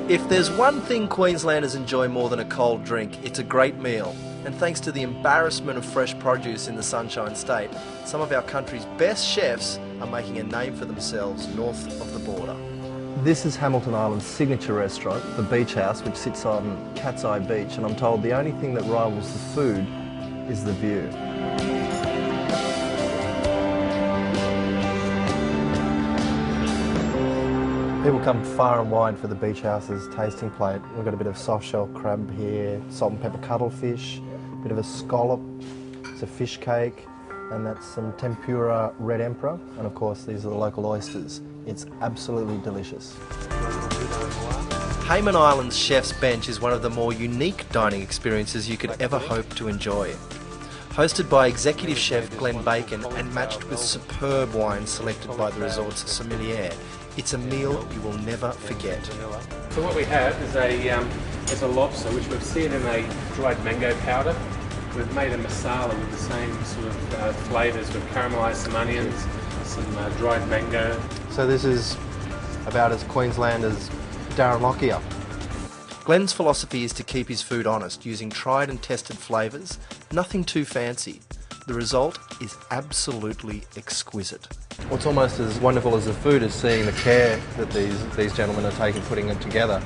If there's one thing Queenslanders enjoy more than a cold drink, it's a great meal. And thanks to the embarrassment of fresh produce in the Sunshine State, some of our country's best chefs are making a name for themselves north of the border. This is Hamilton Island's signature restaurant, the Beach House, which sits on Cat's Eye Beach, and I'm told the only thing that rivals the food is the view. People come far and wide for the Beach House's tasting plate. We've got a bit of soft shell crab here, salt and pepper cuttlefish, a bit of a scallop, it's a fish cake, and that's some tempura red emperor, and of course these are the local oysters. It's absolutely delicious. Hayman Island's Chef's Bench is one of the more unique dining experiences you could ever hope to enjoy. Hosted by executive chef Glenn Bacon and matched with superb wines selected by the resort's sommelier, it's a meal you will never forget. So what we have is a lobster which we've seared in a dried mango powder. We've made a masala with the same sort of flavours. We've caramelised some onions, some dried mango. So this is about as Queensland as Darren Lockyer. Glenn's philosophy is to keep his food honest, using tried and tested flavours, nothing too fancy. The result is absolutely exquisite. What's almost as wonderful as the food is seeing the care that these gentlemen are taking putting it together.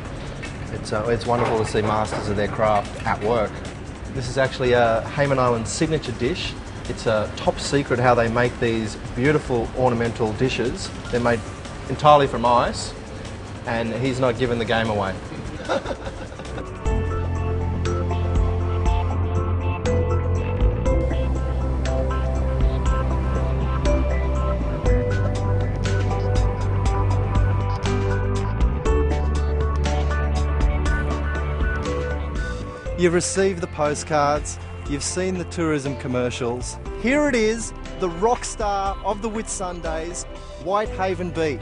It's wonderful to see masters of their craft at work. This is actually a Hayman Island signature dish. It's a top secret how they make these beautiful ornamental dishes. They're made entirely from ice, and he's not giving the game away. You've received the postcards, you've seen the tourism commercials. Here it is, the rock star of the Whitsundays, Whitehaven Beach.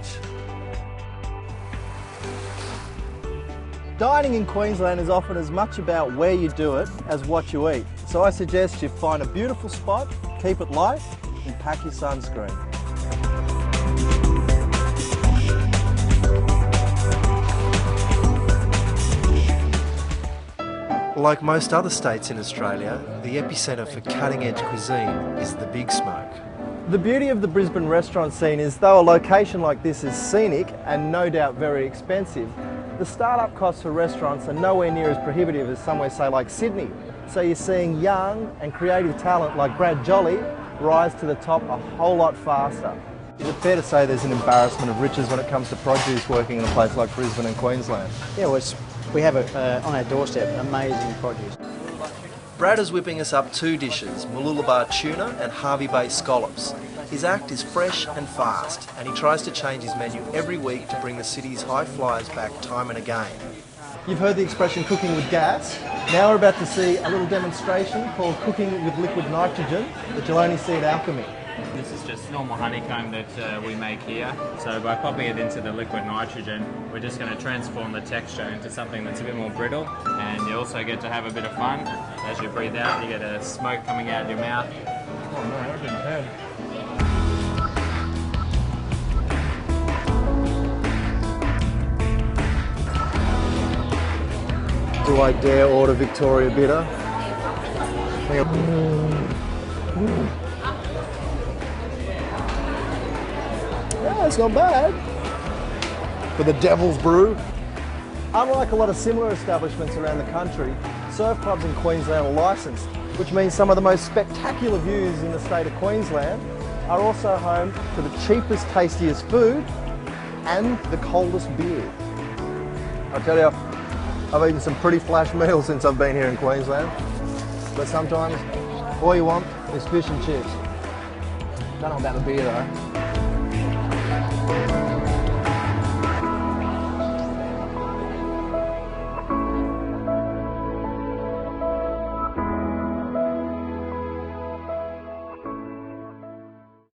Dining in Queensland is often as much about where you do it as what you eat. So I suggest you find a beautiful spot, keep it light, and pack your sunscreen. Like most other states in Australia, the epicentre for cutting-edge cuisine is the Big Smoke. The beauty of the Brisbane restaurant scene is, though a location like this is scenic and no doubt very expensive, the start-up costs for restaurants are nowhere near as prohibitive as somewhere, say, like Sydney. So you're seeing young and creative talent like Brad Jolly rise to the top a whole lot faster. Is it fair to say there's an embarrassment of riches when it comes to produce working in a place like Brisbane and Queensland? Yeah, well, we have on our doorstep amazing produce. Brad is whipping us up two dishes, Mooloolaba tuna and Harvey Bay scallops. His act is fresh and fast, and he tries to change his menu every week to bring the city's high flyers back time and again. You've heard the expression cooking with gas. Now we're about to see a little demonstration called cooking with liquid nitrogen that you'll only see at Alchemy. This is just normal honeycomb that we make here. So by popping it into the liquid nitrogen, we're just going to transform the texture into something that's a bit more brittle, and you also get to have a bit of fun. As you breathe out, you get a smoke coming out of your mouth. Oh no, I didn't have. Do I dare order Victoria Bitter? Yeah, it's not bad. For the Devil's Brew. Unlike a lot of similar establishments around the country, surf clubs in Queensland are licensed, which means some of the most spectacular views in the state of Queensland are also home to the cheapest, tastiest food and the coldest beer. I tell you, I've eaten some pretty flash meals since I've been here in Queensland, but sometimes all you want is fish and chips. Don't know about the beer though.